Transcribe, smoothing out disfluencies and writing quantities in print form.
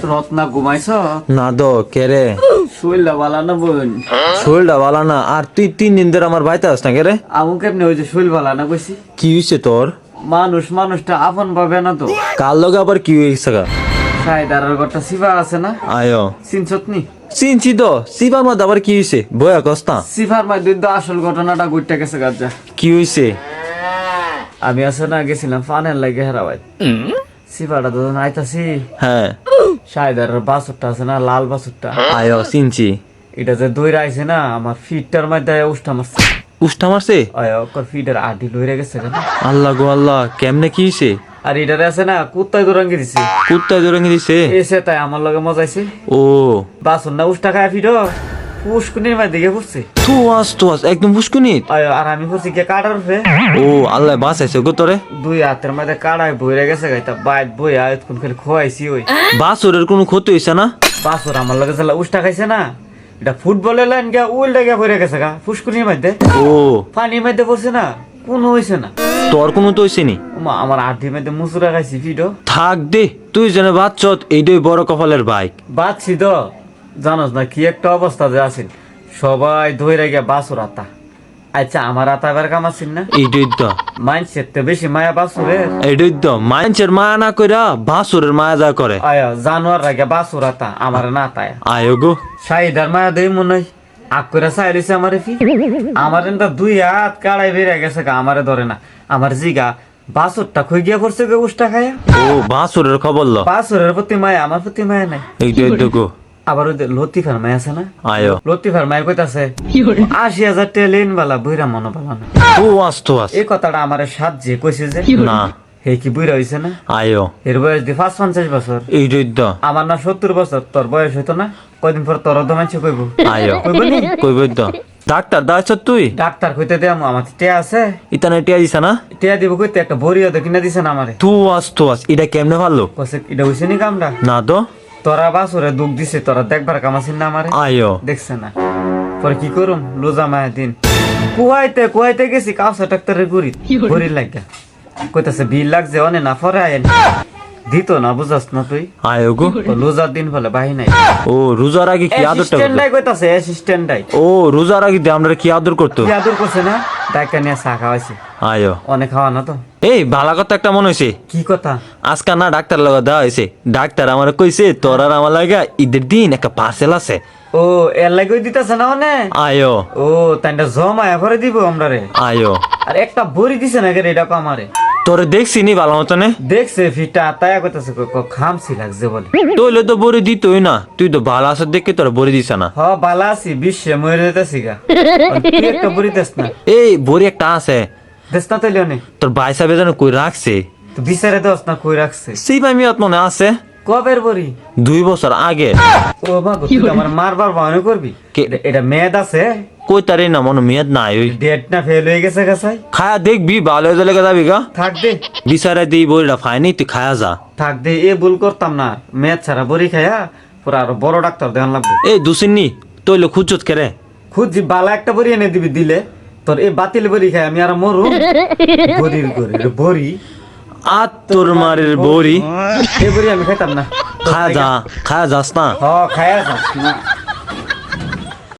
রত্না ঘুমাইছ না দো কেরে শরীরটা ভালো না বোন শরীরটা ভালো না আর তুই 3 দিন ধরে আমার বাড়িতে আস না কেরে আমু কেমনে ওই যে শরীর ভালো না কইছি কি হইছে তোর মানুষটা আপন ভাবে না তো কাল লগে আবার কি হইছে গা সাইদারের ঘরটা সিফা আছে না আয়ো চিনছত নি চিনছি তো সিবার মধ্যে আবার কি হইছে বয়া কস্তা সিফার মধ্যে তো আসল ঘটনাটা ঘটে গেছে গাজা কি হইছে আমি আছে না গেছিলাম ফানের লাগে হেরাবাই সিফাটা তো আইতাছি হ্যাঁ সাইদারের বাছুরটা আছে না লাল বাছুরটা আয়ো চিনছি এটা যে দইরা আইছে না আমার ফিটটার মধ্যে উষ্টা মারছে উষ্টা মারছে ওর ফিটের আডি লইরে গেছে কেন আল্লাহ গো আল্লাহ কেমনে কি হইছে আর এটারে আছে না কুত্তায় দৌড়াঙ্গি দিছে কুত্তা জোরাঙ্গি দিছে এসে তাই আমার লগে মজাইছে ও বাসন না উষ্টা খায় ফিট পুষ্কুনির মাঝে দিকে পড়ছে তুয়াস একদম পুষ্কুনিত আর আমি পড়ছি গিয়ে কাটার উপরে ও আল্লাহ বাঁচাইছে গো তোরে দুই হাতের মধ্যে কাড়ায় বইরে গেছে গাইতা বাইট বই আয়তক্ষণ খালি খোয়াইছি ওই বাছুরের কোনো ক্ষতি হইছে না বাসর আমার লগে চালা উষ্টা খাইছে না এটা ফুটবলের লাইন গিয়া উল্টা গিয়া পড়ে গেছে গা পুষ্কুনির মধ্যে ও পানির মধ্যে পড়ছে না কোনো হইছে না তোর কোনো তো হইছে নি আমার আঠির মধ্যে মুসুরা খাইছি ফিডো থাক দে তুই যেন বাচ্চত এইটাই বড় কপালের বাইক বাঁচছি তো জানোস না কি একটা অবস্থা যে আছিল সবাই ধরে গিয়া বাসুর আতা আচ্ছা আমার আতা এবার কামাচ্ছিল না এইটাই তো মাইন্ডসেট তো বেশি মায়া বাসুরের এইটাই তো মানুষের মায়া না কইরা বাছুরের মায়া যা করে আয়া জানোয়ার রাগে বাসুর আতা আমার না তাই আয়ো গো শাহিদার মায়া দেই মনে হয় আগ করে চাইলিছে আমারে ফি আমার এটা দুই হাত কাড়াই বেরিয়ে গেছে গা আমারে ধরে না আমার জিগা বাসুরটা খুই গিয়া পড়ছে গে উষ্টা খায়া ও বাছুরের খবর ল বাসুরের প্রতি মায়া আমার প্রতি মায়া নাই এইটাই তো গো আবার ওই লতিফার মায়া আছে না আয়ো লতিফার মায়ের কইতাছে 80,000 টাকা লেন বালা বইরা মনো বালা না তুয়াস এই কথাটা আমার সাহায্যে কইছে যে না হে কি বুইরা হইছে না আয়ো এর বয়স দি 50 বছর এইটাই তো আমার না 70 বছর তোর বয়স হইতো না কয়দিন পর তোর তো মানছে কইব আয়ো কইব নি কইব তো ডাক্তার দাইছ তুই ডাক্তার কইতে দে আমার টিয়া আছে ইতানে টিয়া দিছা না টিয়া দিব কইতে একটা বড়িও তো কিনা দিছে না আমারে তুয়াস এটা কেমনে ভালো কইছে এটা হইছে নি কামটা না তো তোরা বাসুরে দুঃখ দিছে তোরা দেখবার কামাছিস না আমারে আয়ো দেখছে না পরে কি করুম লোজা মায়া দিন কুয়াইতে গেছি কাউসা ডাক্তারের গড়ি লাগা কইতাছে বিল লাগছে অনে না ফরে আয়েন দিত না বুঝাস না তুই আয়ো গো লোজার দিন ফলে বাহি নাই ও রোজার আগে কি আদরটা করতো অ্যাসিস্ট্যান্টাই কইতাছে অ্যাসিস্ট্যান্টাই ও রোজার আগে দিয়ে আমরা কি আদর করতো কি আদর করছে না ডাক্তার নিয়ে চা খাওয়াইছে আয়ো অনেক খাওয়া না তো এই ভালো কথা একটা মনে হয়েছে কি কথা আজকে না ডাক্তার লগা দেওয়া হয়েছে ডাক্তার আমার কইছে তোর আর আমার লাগা ঈদের দিন একটা পার্সেল আছে ও এর লাগি দিতেছে না অনে আয়ো ও তাইটা জমায়া করে দিব আমরা রে আয়ো আর একটা বড়ি দিছে না রে এটা আমারে তোরে দেখছি নি ভালো মতনে দেখছে ফিটা তায়া কইতাছে খামছি লাগছে বলে তোইলে তো বড়ি দিতই না তুই তো ভালো আসার দেখে তোরা বড়ি দিস না হ বালা আছি বিশ্বে মরে যেতেছি গা তুই একটা বড়ি দেস না এই বড়ি একটা আছে দেস না তাইলে অনেক তোর ভাই সাহেব যেন কই রাখছে তো বিচারে দোস না কই রাখছে সেই ভাই মিয়াত মনে আছে কবের বড়ি 2 বছর আগে ও মা গো, তুই আমার মারবার বাহন করবি কে- এটা মেয়াদ আছে কই তারে না মনে মেয়াদ নাই ওই ডেট না ফেল হয়ে গেছে গাছাই খায়া দেখবি ভালো হয়ে গেলে যাবি গা থাক দে বিচারে দিই বড়িটা ফাইনি তুই খায়া যা থাক দে এ ভুল করতাম না মেয়াদ ছাড়া বড়ি খাইয়া পুরা আরো বড় ডাক্তার দেখান লাগবো এই দুসিননি তৈলে খুঁজত কেরে খুঁজি বালা একটা বড়ি এনে দিবি দিলে তোর এই বাতিল বড়ি খাই আমি আর মরু বড়ির করে বড়ি আর তোর মারের বড়ি এই বড়ি আমি খাইতাম না খায়া যাস না হ খাইয়া যাস না